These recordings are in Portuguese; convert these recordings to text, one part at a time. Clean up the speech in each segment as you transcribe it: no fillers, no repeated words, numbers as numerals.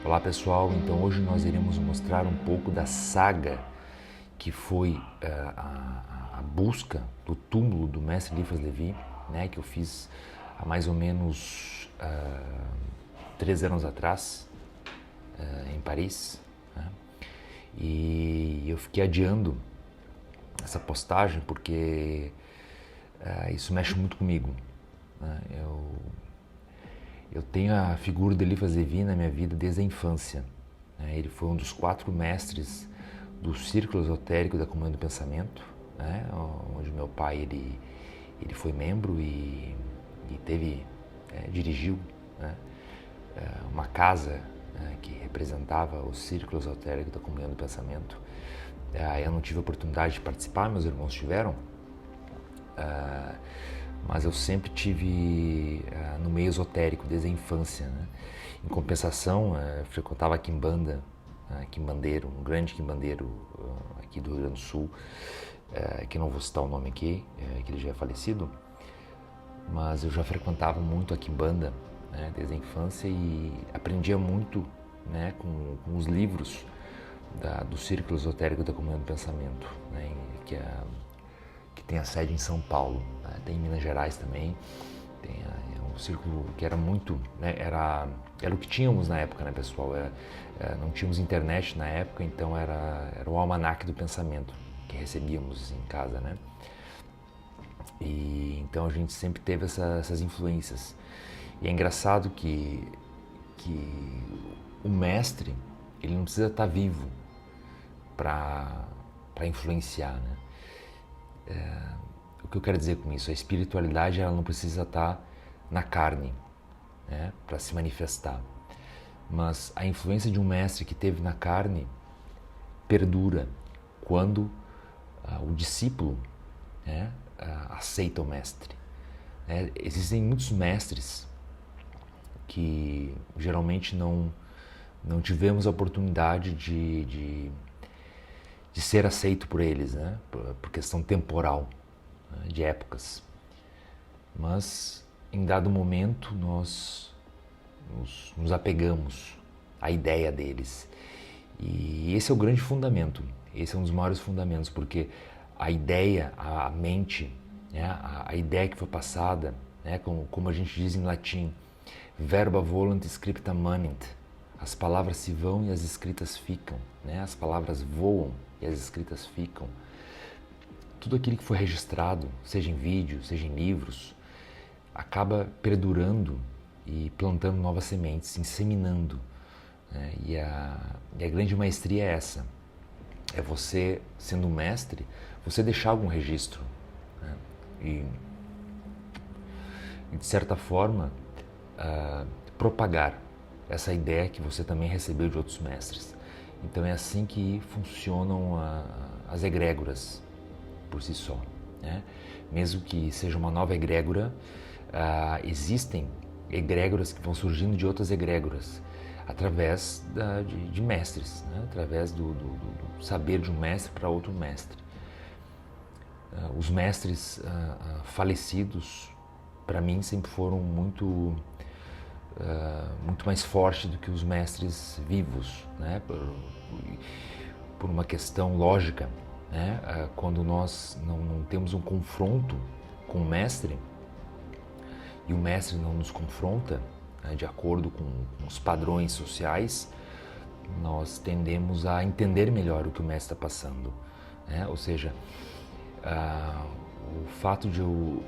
Olá pessoal, então hoje nós iremos mostrar um pouco da saga que foi a busca do túmulo do mestre Eliphas Levi, né, que eu fiz há mais ou menos 3 anos atrás, em Paris, né? E eu fiquei adiando essa postagem porque isso mexe muito comigo, né? Eu tenho a figura de Eliphas Levi na minha vida desde a infância, né? Ele foi um dos 4 mestres do Círculo Esotérico da Comunhão do Pensamento, né? Onde meu pai ele foi membro e dirigiu, né? Uma casa, né, que representava o Círculo Esotérico da Comunhão do Pensamento. Eu não tive a oportunidade de participar, meus irmãos tiveram, mas eu sempre tive no meio esotérico desde a infância, né? Em compensação, frequentava a Quimbanda, quimbandeiro, um grande quimbandeiro aqui do Rio Grande do Sul, que não vou citar o nome aqui, que ele já é falecido, mas eu já frequentava muito a Quimbanda, né, desde a infância, e aprendia muito, né, com os livros do Círculo Esotérico da Comunhão do Pensamento, né, que tem a sede em São Paulo, né? Tem em Minas Gerais também. É um círculo que era muito, né, era o que tínhamos na época, né, pessoal? Não tínhamos internet na época, então era o almanaque do pensamento que recebíamos em casa, né? E então a gente sempre teve essas influências. E é engraçado que o mestre, ele não precisa estar vivo para influenciar, né? O que eu quero dizer com isso? A espiritualidade, ela não precisa estar na carne, né, para se manifestar. Mas a influência de um mestre que teve na carne perdura quando o discípulo, né, aceita o mestre. Existem muitos mestres que geralmente não tivemos a oportunidade de ser aceito por eles, né, por questão temporal, né, de épocas. Mas em dado momento nós nos apegamos à ideia deles. E esse é o grande fundamento, esse é um dos maiores fundamentos, porque a ideia, a mente, né, a ideia que foi passada, né, como a gente diz em latim, verba volant scripta manent, as palavras se vão e as escritas ficam, né, as palavras voam e as escritas ficam. Tudo aquilo que foi registrado, seja em vídeo, seja em livros, acaba perdurando e plantando novas sementes, inseminando, né? E a grande maestria é essa, é você, sendo um mestre, você deixar algum registro, né? E de certa forma, propagar essa ideia que você também recebeu de outros mestres. Então é assim que funcionam as egrégoras por si só, né? Mesmo que seja uma nova egrégora, existem egrégoras que vão surgindo de outras egrégoras através de mestres, né? Através do saber de um mestre para outro mestre. Os mestres falecidos, para mim, sempre foram muito mais fortes do que os mestres vivos, né? Por uma questão lógica, né? Quando nós não temos um confronto com o mestre e o mestre não nos confronta, né, de acordo com os padrões sociais, nós tendemos a entender melhor o que o mestre está passando, né? Ou seja, o fato de eu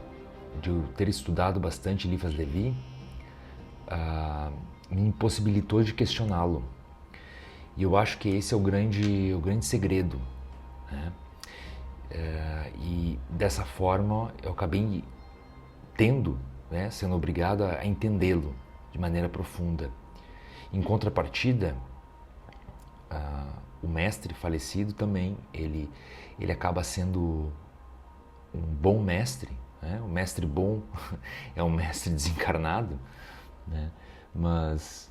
ter estudado bastante Eliphas Levi me impossibilitou de questioná-lo. E eu acho que esse é o grande segredo, né? E dessa forma eu acabei tendo, né, sendo obrigado a entendê-lo de maneira profunda. Em contrapartida, o mestre falecido também, ele acaba sendo um bom mestre, né? O mestre bom é um mestre desencarnado, né? Mas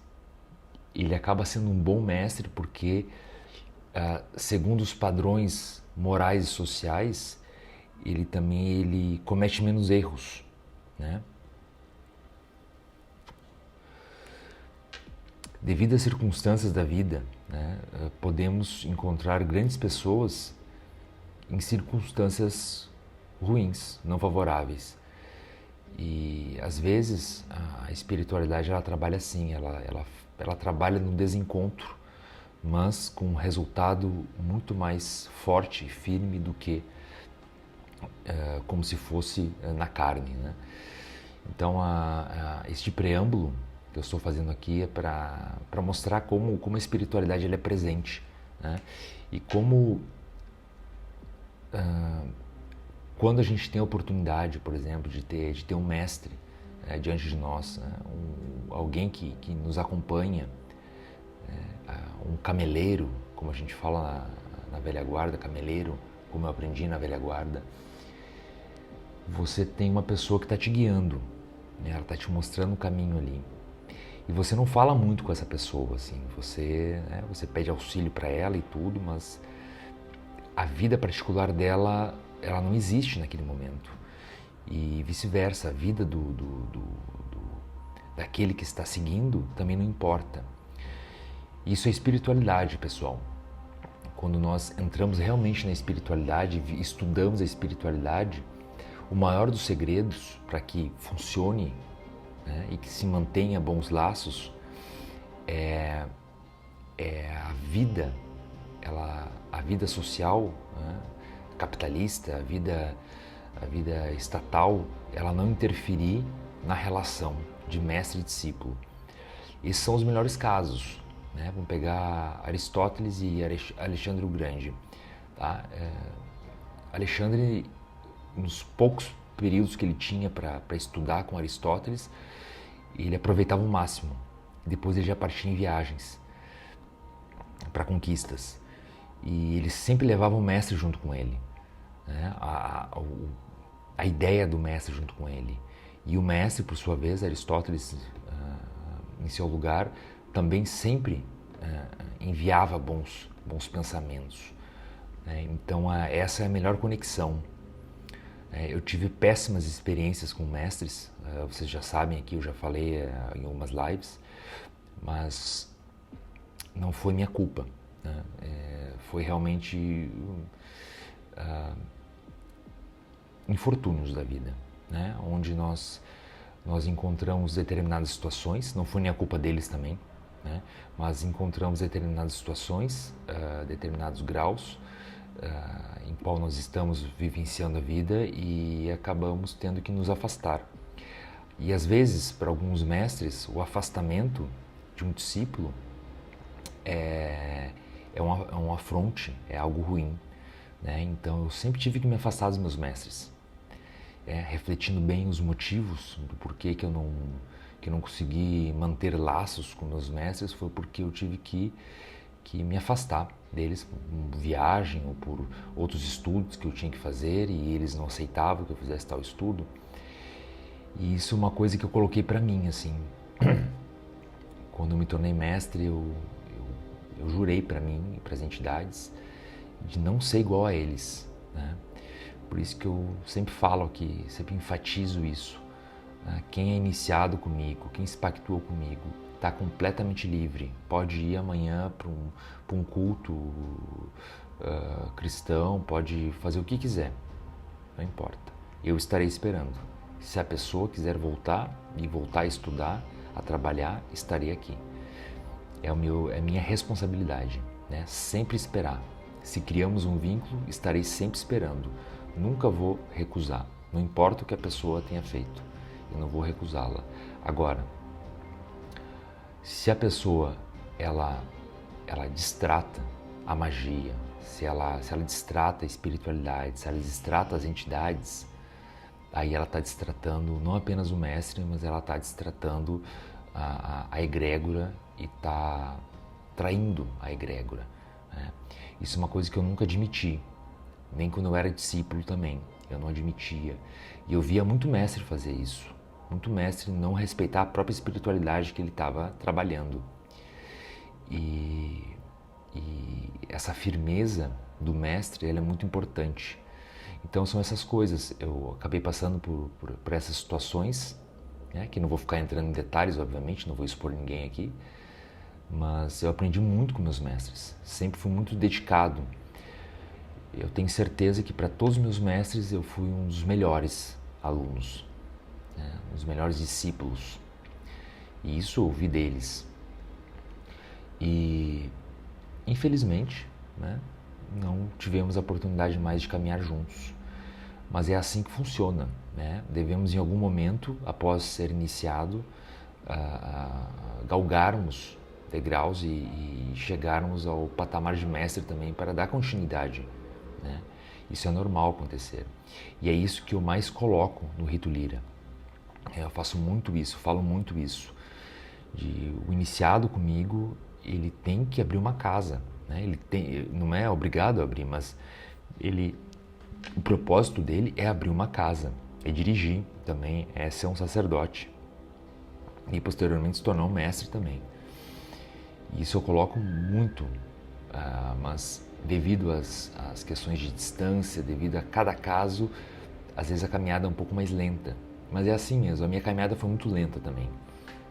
ele acaba sendo um bom mestre porque, segundo os padrões morais e sociais, ele comete menos erros, né? devido às circunstâncias da vida, né, podemos encontrar grandes pessoas em circunstâncias ruins, não favoráveis. E às vezes a espiritualidade ela trabalha assim, ela trabalha no desencontro, mas com um resultado muito mais forte e firme do que como se fosse na carne, né? Então este preâmbulo que eu estou fazendo aqui é para mostrar como a espiritualidade ela é presente, né? E como quando a gente tem a oportunidade, por exemplo, de ter um mestre diante de nós, né? Alguém que nos acompanha, um cameleiro, como a gente fala na velha guarda, cameleiro, como eu aprendi na velha guarda, você tem uma pessoa que está te guiando, né? Ela está te mostrando o caminho ali. E você não fala muito com essa pessoa, assim, você pede auxílio para ela e tudo, mas a vida particular dela, ela não existe naquele momento. E vice-versa, a vida daquele que está seguindo também não importa. Isso é espiritualidade, pessoal. Quando nós entramos realmente na espiritualidade, estudamos a espiritualidade, o maior dos segredos para que funcione, né, e que se mantenha bons laços é a vida, a vida social, né, capitalista, a vida estatal, ela não interferir na relação de mestre e discípulo. Esses são os melhores casos, né? Vamos pegar Aristóteles e Alexandre o Grande. Tá? Alexandre, nos poucos períodos que ele tinha para estudar com Aristóteles, ele aproveitava o máximo. Depois ele já partia em viagens para conquistas. E ele sempre levava o mestre junto com ele, né? A ideia do mestre junto com ele. E o mestre, por sua vez, Aristóteles, em seu lugar, também sempre enviava bons pensamentos, né? Então essa é a melhor conexão. Eu tive péssimas experiências com mestres, vocês já sabem aqui, eu já falei em algumas lives, mas não foi minha culpa, né? Foi realmente infortúnios da vida, né? Onde nós encontramos determinadas situações, não foi nem a culpa deles também, né? Mas encontramos determinadas situações, determinados graus em qual nós estamos vivenciando a vida e acabamos tendo que nos afastar. E às vezes, para alguns mestres, o afastamento de um discípulo é um afronte, é algo ruim, né? Então eu sempre tive que me afastar dos meus mestres, refletindo bem os motivos do porquê que eu não consegui manter laços com meus mestres, foi porque eu tive que me afastar deles por viagem ou por outros estudos que eu tinha que fazer e eles não aceitavam que eu fizesse tal estudo. E isso é uma coisa que eu coloquei para mim, assim. Quando eu me tornei mestre, eu jurei para mim e para as entidades de não ser igual a eles, né? Por isso que eu sempre falo aqui, sempre enfatizo isso. Quem é iniciado comigo, quem se pactuou comigo, está completamente livre. Pode ir amanhã para um culto cristão, pode fazer o que quiser, não importa. Eu estarei esperando. Se a pessoa quiser voltar a estudar, a trabalhar, estarei aqui. É minha responsabilidade, né? Sempre esperar. Se criamos um vínculo, estarei sempre esperando. Nunca vou recusar. Não importa o que a pessoa tenha feito, eu não vou recusá-la. Agora, se a pessoa ela distrata a magia, se ela distrata a espiritualidade, se ela distrata as entidades, aí ela está distratando não apenas o mestre, mas ela está distratando a egrégora e está traindo a egrégora, né? Isso é uma coisa que eu nunca admiti, nem quando eu era discípulo também, eu não admitia. E eu via muito mestre fazer isso, muito mestre não respeitar a própria espiritualidade que ele estava trabalhando. E essa firmeza do mestre, ela é muito importante. Então são essas coisas, eu acabei passando por essas situações, né, que não vou ficar entrando em detalhes, obviamente, não vou expor ninguém aqui, mas eu aprendi muito com meus mestres, sempre fui muito dedicado. Eu tenho certeza que para todos os meus mestres eu fui um dos melhores alunos, né? Um dos melhores discípulos, e isso eu ouvi deles. E infelizmente, né, não tivemos a oportunidade mais de caminhar juntos, mas é assim que funciona, né? Devemos em algum momento, após ser iniciado, galgarmos degraus e chegarmos ao patamar de mestre também para dar continuidade, né? Isso é normal acontecer. E é isso que eu mais coloco no Rito Lira. Eu faço muito isso, falo muito isso. O iniciado comigo, ele tem que abrir uma casa, né? Ele não é obrigado a abrir, mas o propósito dele é abrir uma casa, é dirigir também, é ser um sacerdote. E posteriormente se tornar um mestre também. Isso eu coloco muito, mas devido às questões de distância, devido a cada caso, às vezes a caminhada é um pouco mais lenta. Mas é assim mesmo, a minha caminhada foi muito lenta também,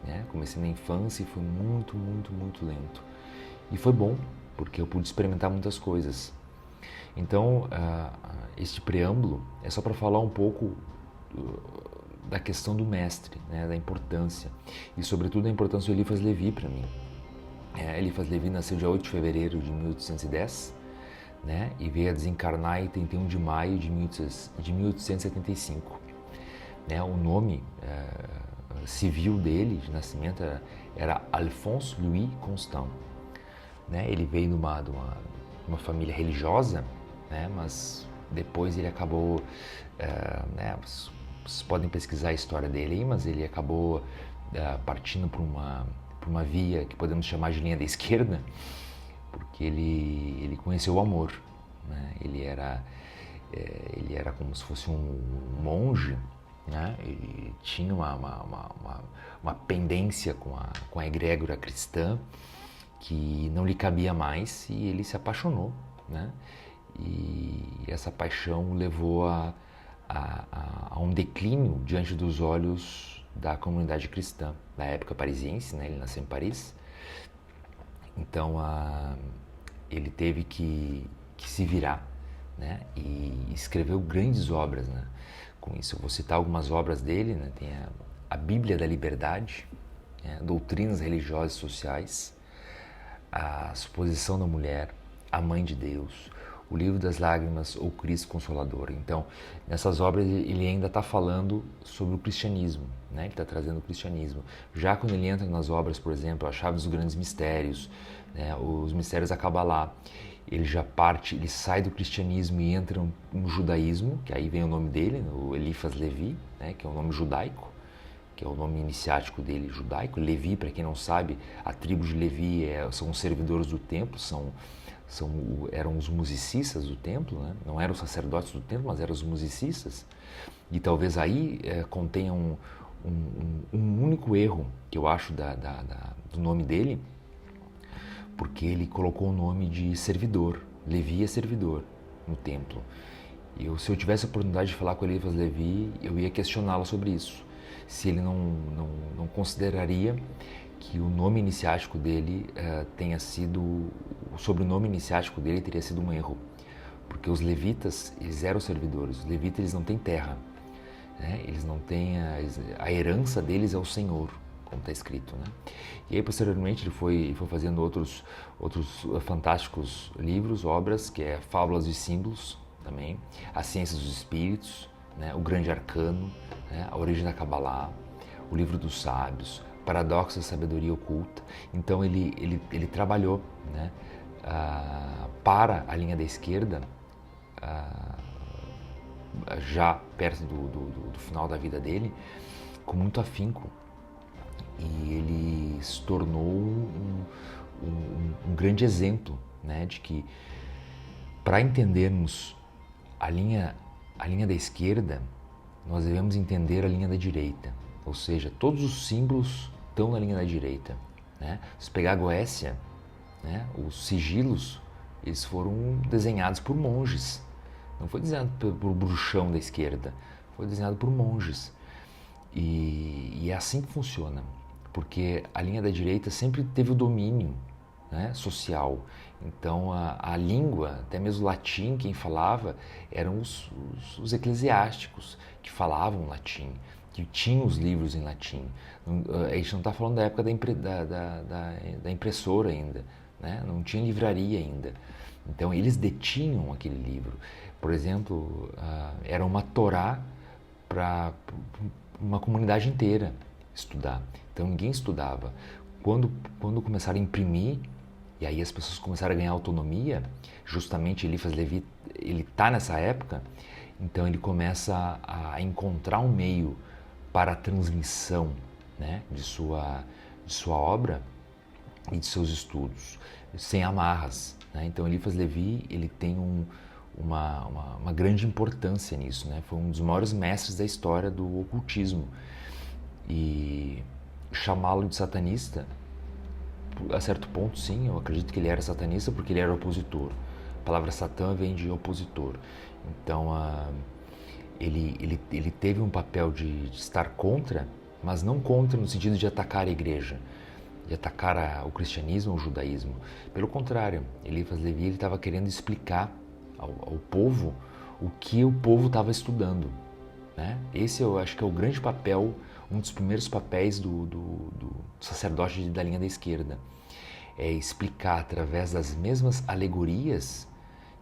né? Comecei na infância e foi muito, muito, muito lento. E foi bom, porque eu pude experimentar muitas coisas. Então, este preâmbulo é só para falar um pouco da questão do mestre, né? Da importância. E sobretudo a importância do Eliphas Levi para mim. Eliphas Levi nasceu dia 8 de fevereiro de 1810, né? E veio a desencarnar em 31 de maio de 1875. Né? O nome civil dele, de nascimento, era Alphonse Louis Constant. Né? Ele veio de uma família religiosa, né? Mas depois ele acabou, né? Vocês podem pesquisar a história dele aí, mas ele acabou partindo por uma via que podemos chamar de linha da esquerda, porque ele conheceu o amor, né? Ele era como se fosse um monge, né? Ele tinha uma pendência com a egrégora cristã que não lhe cabia mais, e ele se apaixonou, né? E essa paixão levou a um declínio diante dos olhos da comunidade cristã da época parisiense, né? Ele nasceu em Paris. Então ele teve que se virar, né? E escreveu grandes obras, né? Com isso eu vou citar algumas obras dele, né? Tem a Bíblia da Liberdade, né? Doutrinas religiosas e sociais, a Suposição da Mulher, a Mãe de Deus, o Livro das Lágrimas ou Cristo Consolador. Então, nessas obras ele ainda está falando sobre o cristianismo, né? Ele está trazendo o cristianismo. Já quando ele entra nas obras, por exemplo, as Chaves dos Grandes Mistérios, né? Os Mistérios da Kabbalah, ele já parte, ele sai do cristianismo e entra no judaísmo, que aí vem o nome dele, o Eliphas Levi, né? Que é o nome judaico, que é o nome iniciático dele, judaico. Levi, para quem não sabe, a tribo de Levi são os servidores do templo, eram os musicistas do templo, né? Não eram os sacerdotes do templo, mas eram os musicistas. E talvez aí contenha um único erro que eu acho do nome dele, porque ele colocou o nome de servidor. Levi é servidor no templo. Se eu tivesse a oportunidade de falar com Eliphas Levi, eu ia questioná-lo sobre isso. Se ele não consideraria que o nome iniciático dele o sobrenome iniciático dele teria sido um erro. Porque os levitas, eles eram servidores. Os levitas, eles não têm terra, né? Eles não têm a herança deles é o Senhor, como está escrito, né? E aí posteriormente ele foi fazendo outros fantásticos livros, obras, que é Fábulas e Símbolos também, A Ciência dos Espíritos, né? O Grande Arcano, né? A Origem da Kabbalah, o Livro dos Sábios, Paradoxo da Sabedoria Oculta. Então ele trabalhou, né? Para a linha da esquerda, já perto do final da vida dele, com muito afinco. E ele se tornou um grande exemplo, né? De que para entendermos a linha da esquerda, nós devemos entender a linha da direita. Ou seja, todos os símbolos estão na linha da direita, né? Se pegar a Goécia, né? Os sigilos, eles foram desenhados por monges. Não foi desenhado por bruxão da esquerda, foi desenhado por monges. E é assim que funciona. porque a linha da direita sempre teve o domínio, né, social. Então a língua, até mesmo o latim, quem falava eram os eclesiásticos que falavam latim, que tinham os livros em latim. A gente não está falando da época da impressora ainda, né? Não tinha livraria ainda. Então eles detinham aquele livro. Por exemplo, era uma Torá para uma comunidade inteira estudar. Então ninguém estudava. Quando começaram a imprimir, e aí as pessoas começaram a ganhar autonomia, justamente Eliphas Levi, ele está nessa época, então ele começa a encontrar um meio para a transmissão, né, de sua obra e de seus estudos, sem amarras, né? Então Eliphas Levi, ele tem uma grande importância nisso, né? Foi um dos maiores mestres da história do ocultismo, e chamá-lo de satanista, a certo ponto, sim, eu acredito que ele era satanista porque ele era opositor. A palavra Satã vem de opositor. Então, ele teve um papel de estar contra, mas não contra no sentido de atacar a igreja, de atacar o cristianismo ou o judaísmo. Pelo contrário, Eliphas Levi estava querendo explicar ao povo o que o povo estava estudando, né? Esse eu acho que é o grande papel, um dos primeiros papéis do sacerdote da linha da esquerda, é explicar através das mesmas alegorias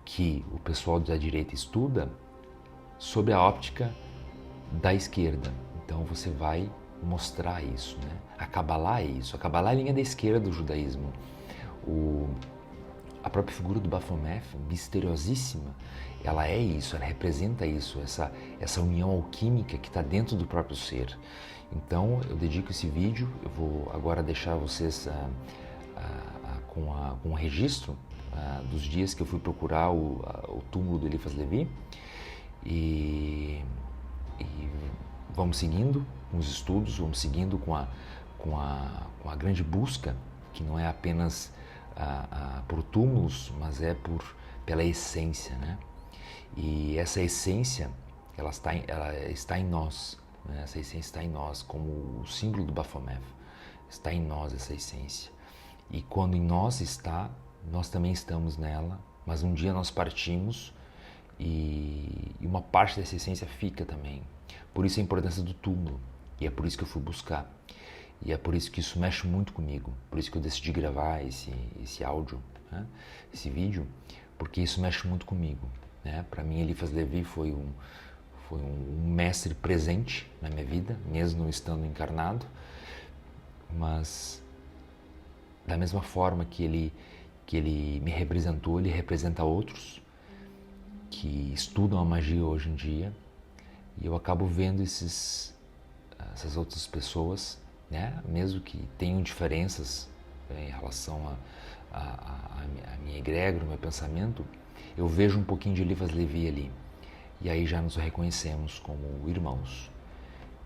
que o pessoal da direita estuda sob a óptica da esquerda. Então você vai mostrar isso, né? A Kabbalah é isso. A Kabbalah é a linha da esquerda do judaísmo. A própria figura do Baphomet, misteriosíssima, ela é isso, ela representa isso, essa união alquímica que está dentro do próprio ser. Então eu dedico esse vídeo, eu vou agora deixar vocês com um registro dos dias que eu fui procurar o túmulo do Eliphas Levi, e vamos seguindo com os estudos, vamos seguindo com a grande busca, que não é apenas por túmulos, mas é pela essência, né? E essa essência, ela está em nós, né? Essa essência está em nós, como o símbolo do Baphomet, está em nós essa essência. E quando em nós está, nós também estamos nela, mas um dia nós partimos e uma parte dessa essência fica também. Por isso a importância do túmulo, e é por isso que eu fui buscar. E é por isso que isso mexe muito comigo, por isso que eu decidi gravar esse áudio, né? Esse vídeo, porque isso mexe muito comigo, né? Para mim, Eliphas Levi foi um mestre presente na minha vida, mesmo não estando encarnado, mas da mesma forma que ele me representou, ele representa outros que estudam a magia hoje em dia, e eu acabo vendo essas outras pessoas, né? Mesmo que tenham diferenças em relação a minha egrégora, ao meu pensamento, eu vejo um pouquinho de Eliphas Levi ali, e aí já nos reconhecemos como irmãos.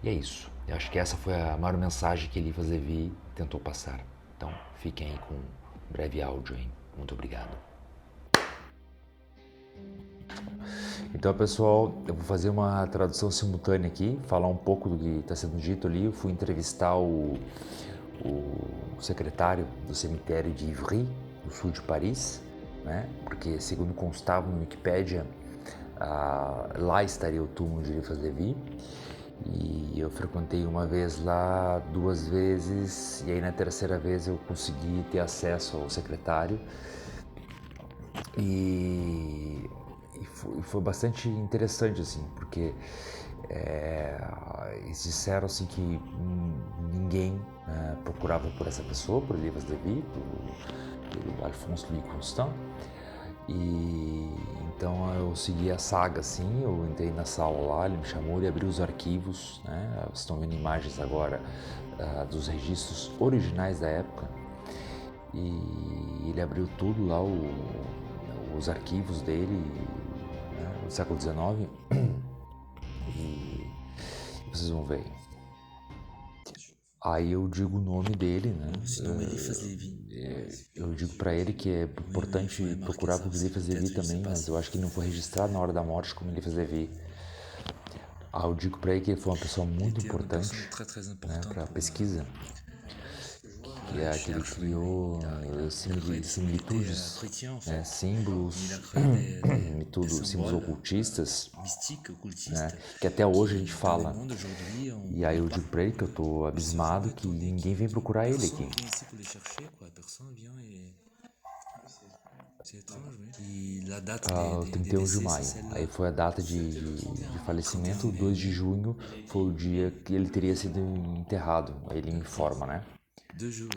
E é isso. Eu acho que essa foi a maior mensagem que Eliphas Levi tentou passar. Então, fiquem aí com um breve áudio, hein? Muito obrigado. Então, pessoal, eu vou fazer uma tradução simultânea aqui, falar um pouco do que está sendo dito ali. Eu fui entrevistar o secretário do cemitério de Ivry, no sul de Paris, né? Porque, segundo constava no Wikipédia, lá estaria o túmulo de Eliphas Levi. E eu frequentei uma vez lá, 2 vezes, e aí na terceira vez eu consegui ter acesso ao secretário. E foi bastante interessante, assim, porque eles disseram assim, que ninguém procurava por essa pessoa, por Eliphas Levi, pelo Alphonse Louis Constant. E então eu segui a saga, assim, eu entrei na sala lá, ele me chamou, ele abriu os arquivos, né? Vocês estão vendo imagens agora dos registros originais da época, e ele abriu tudo lá, os arquivos dele, né, do século XIX, e vocês vão ver. Aí eu digo o nome dele, né? Eu digo para ele que é importante procurar por Eliphas Levi também, mas eu acho que ele não foi registrado na hora da morte como Eliphas Levi. Eu digo para ele que ele foi uma pessoa muito importante, né, para a pesquisa. que é que ele criou similitudes, né, símbolos, símbolos ocultistas, né, que até hoje a gente fala. E aí eu digo pra ele que eu tô abismado que ninguém vem procurar ele aqui. O 31 de maio. Aí foi a data de falecimento. O 2 de junho foi o dia que ele teria sido enterrado. Aí ele me informa, né? 3 jours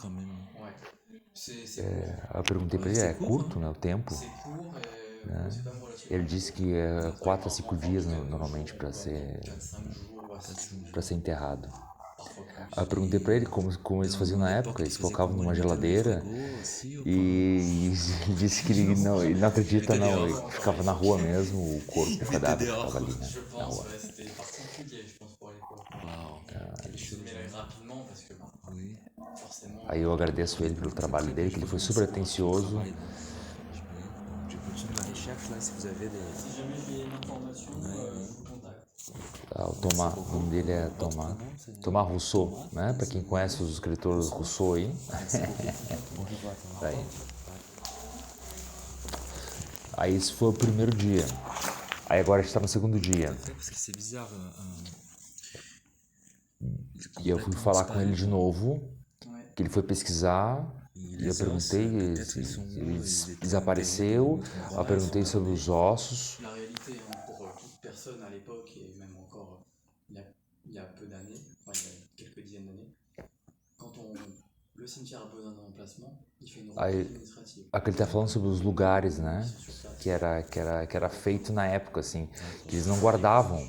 quand même. Eu perguntei pra ele, é curto, né, o tempo? Né? Ele disse que é 4 a 5 dias normalmente para ser enterrado. Aí eu perguntei pra ele como eles faziam na época. Eles colocavam numa geladeira e ele disse que ele não acredita, não. Ele ficava na rua mesmo, o corpo, o cadáver ficava ali, né, na rua. Aí eu agradeço ele pelo trabalho dele, que ele foi super atencioso. O Thomas, o nome dele é Thomas Rousseau, né? Para quem conhece os escritores Rousseau aí. Aí esse foi o primeiro dia. Aí agora a gente tá no segundo dia. E eu fui falar com ele de novo, que ele foi pesquisar. E eu perguntei, ele desapareceu. Eu perguntei sobre os ossos. La réalité, pour toute personne à l'époque, et même encore il y a peu d'années, enfin il y a quelques dizaines d'années, quand le cimetière a besoin d'un emplacement, il fait une requête administrative. Aqui ele tá falando sobre os lugares, né? Que era feito na época, assim, que eles não guardavam.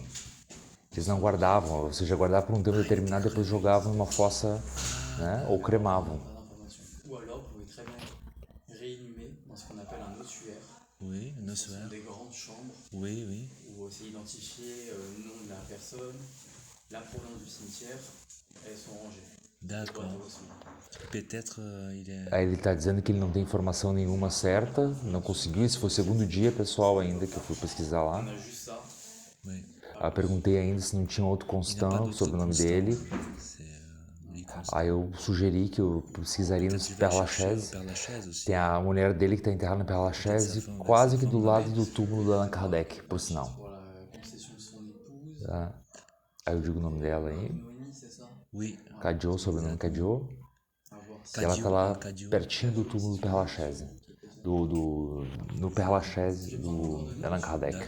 Ou seja, guardavam por um tempo determinado, depois jogavam numa fossa, né? Ou cremavam. Ou alors, vous pouvez très bien réinhumer dans ce qu'on appelle un ossuaire. Oui, un ossuaire. Ce sont des grandes chambres. Oui, oui. Où c'est identifié le nom de la personne, la provenance du cimetière, et elles sont rangées. D'accord. Peut-être il est... Aí ele tá dizendo que ele não tem informação nenhuma certa, não conseguiu. Esse foi o segundo dia, pessoal, ainda que eu fui pesquisar lá. On a juste ça. Oui. Aí eu perguntei ainda se não tinha outro Constant sobre o nome dele. Aí eu sugeri que eu pesquisaria no Père Lachaise. Tem a mulher dele que está enterrada no Père Lachaise, quase que do lado do túmulo do Allan Kardec, por sinal. Tá? Aí eu digo o nome dela aí. Cadio, sobrenome Cadio. E ela tá lá pertinho do túmulo do Père Lachaise. No Père Lachaise do Allan Kardec.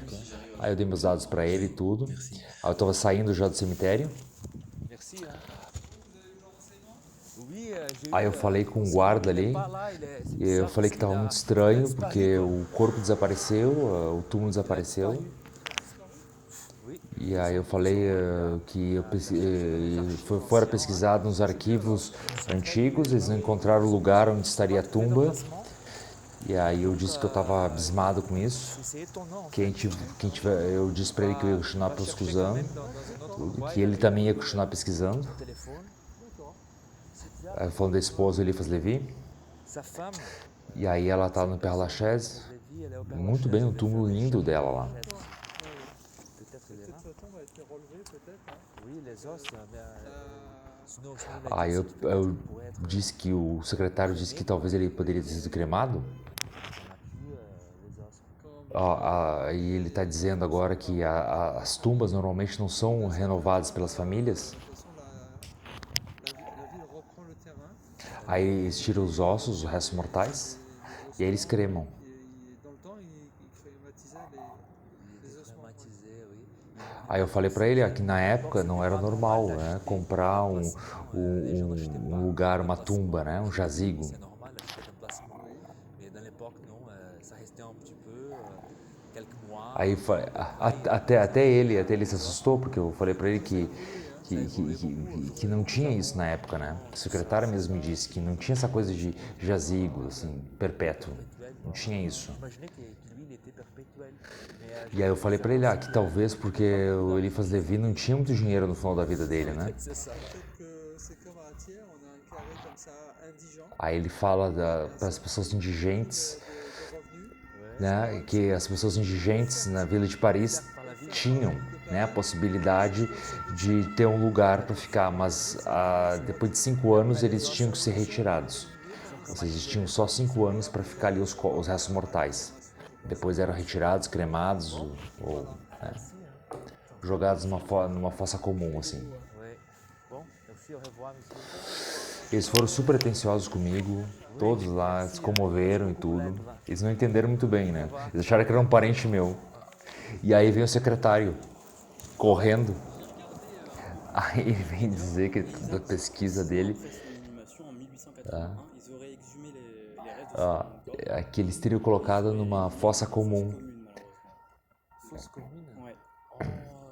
Aí eu dei meus dados pra ele e tudo. Aí eu tava saindo já do cemitério. Aí eu falei com o guarda ali. E eu falei que tava muito estranho, porque o corpo desapareceu, o túmulo desapareceu. E aí eu falei que fora pesquisado nos arquivos antigos, eles não encontraram o lugar onde estaria a tumba. E aí eu disse que eu estava abismado com isso. Eu disse para ele que eu ia continuar pesquisando, que ele também ia continuar pesquisando. Aí falando da esposa Eliphas Levi. E aí ela tá no Père Lachaise. Muito bem, um túmulo lindo dela lá. Aí eu disse que o secretário disse que talvez ele poderia ter sido cremado. E ele está dizendo agora que as tumbas normalmente não são renovadas pelas famílias. Aí eles tiram os ossos, os restos mortais, e aí eles cremam. Aí eu falei para ele que na época não era normal, né, comprar um lugar, uma tumba, né, um jazigo. Aí até ele se assustou, porque eu falei para ele que não tinha isso na época, né? A secretária mesmo me disse que não tinha essa coisa de jazigo, assim, perpétuo. Não tinha isso. E aí eu falei para ele que talvez porque o Eliphas Levi não tinha muito dinheiro no final da vida dele, né? Aí ele fala para as pessoas indigentes, né, que as pessoas indigentes na Vila de Paris tinham, né, a possibilidade de ter um lugar para ficar, mas depois de 5 anos eles tinham que ser retirados. Ou seja, eles tinham só 5 anos para ficar ali os restos mortais. Depois eram retirados, cremados ou jogados numa fossa comum, assim. Eles foram super atenciosos comigo, todos lá se comoveram e tudo. Eles não entenderam muito bem, né? Eles acharam que era um parente meu. E aí vem o secretário, correndo. Aí ele vem dizer que da pesquisa dele, que eles teriam colocado numa fossa comum.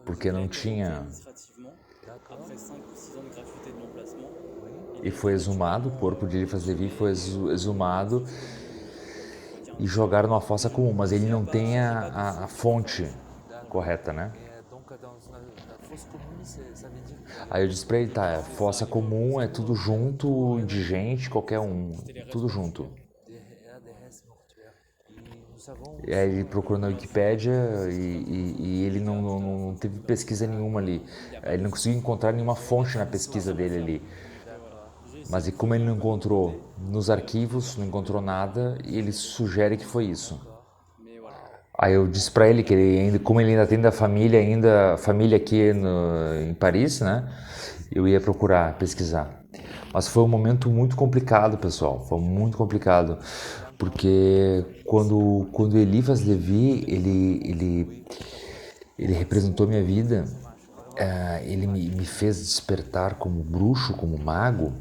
Porque não tinha... E foi exumado, o corpo de Eliphas Levi foi exumado e jogaram numa fossa comum, mas ele não tem a fonte correta, né? Aí eu disse pra ele, tá, fossa comum é tudo junto, indigente, qualquer um, tudo junto. E aí ele procurou na Wikipédia e ele não teve pesquisa nenhuma ali. Ele não conseguiu encontrar nenhuma fonte na pesquisa dele ali. Mas e como ele não encontrou nos arquivos, não encontrou nada, ele sugere que foi isso. Aí eu disse pra ele que ele ainda, como ele ainda tem família aqui em Paris, né? Eu ia procurar, pesquisar. Mas foi um momento muito complicado, pessoal. Foi muito complicado. Porque quando Eliphas Levi, ele representou minha vida, ele me fez despertar como bruxo, como mago,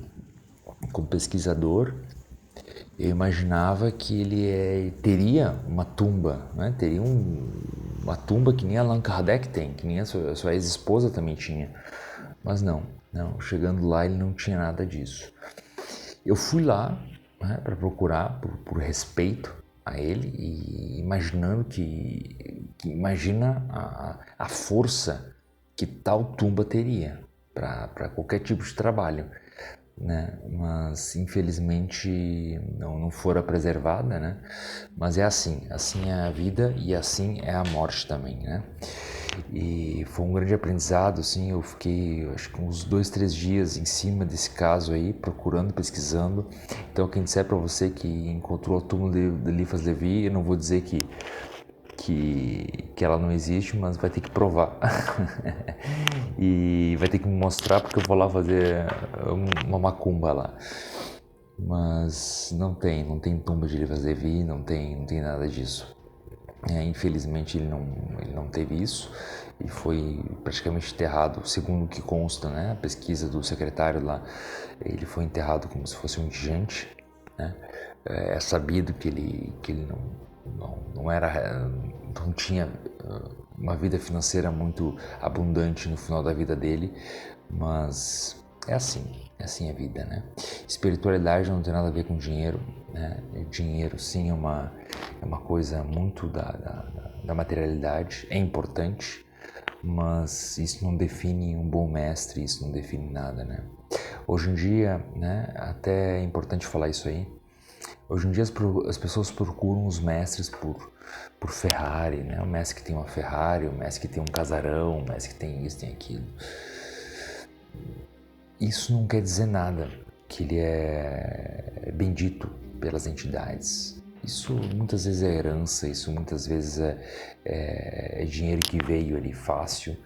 como pesquisador. Eu imaginava que ele teria uma tumba, né? Teria uma tumba que nem Allan Kardec tem, que nem a sua ex-esposa também tinha. Mas não, chegando lá ele não tinha nada disso. Eu fui lá, né, para procurar por respeito a ele e imaginando imagina a força que tal tumba teria para qualquer tipo de trabalho, né? Mas infelizmente não fora preservada, né? Mas é assim é a vida e assim é a morte também, né? E foi um grande aprendizado, assim, eu fiquei acho que uns 2, 3 dias em cima desse caso aí, procurando, pesquisando. Então quem disser para você que encontrou o túmulo de Eliphas Levi, eu não vou dizer que ela não existe, mas vai ter que provar. E vai ter que me mostrar porque eu vou lá fazer uma macumba lá. Mas não tem tumba de Eliphas Levi, não tem nada disso. Infelizmente ele não teve isso e foi praticamente enterrado, segundo o que consta, né, a pesquisa do secretário lá, ele foi enterrado como se fosse um indigente, né? É sabido que ele não tinha uma vida financeira muito abundante no final da vida dele, mas é assim a vida, né? Espiritualidade não tem nada a ver com dinheiro, né? Dinheiro sim é uma coisa muito da materialidade, é importante, mas isso não define um bom mestre, isso não define nada, né? Hoje em dia, né, até é importante falar isso aí, hoje em dia as pessoas procuram os mestres por Ferrari, né? O mestre que tem uma Ferrari, o mestre que tem um casarão, o mestre que tem isso, tem aquilo. Isso não quer dizer nada, que ele é bendito pelas entidades. Isso muitas vezes é herança, isso muitas vezes é dinheiro que veio ali fácil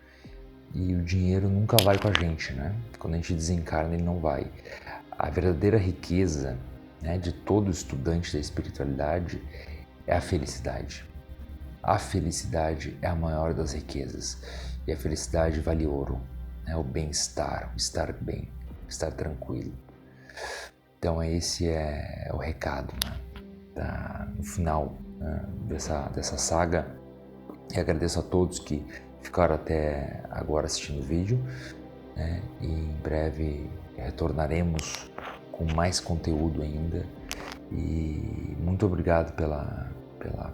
e o dinheiro nunca vai com a gente, né? Quando a gente desencarna, ele não vai. A verdadeira riqueza, né, de todo estudante da espiritualidade é a felicidade. A felicidade é a maior das riquezas e a felicidade vale ouro, né? O bem-estar, o estar bem, estar tranquilo. Então esse é o recado, né? No final, né, dessa saga, e agradeço a todos que ficaram até agora assistindo o vídeo, né? E em breve retornaremos com mais conteúdo ainda e muito obrigado pela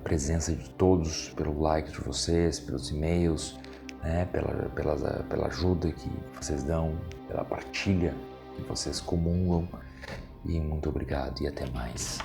presença de todos, pelo like de vocês, pelos e-mails, né? pela ajuda que vocês dão, pela partilha que vocês comungam e muito obrigado e até mais.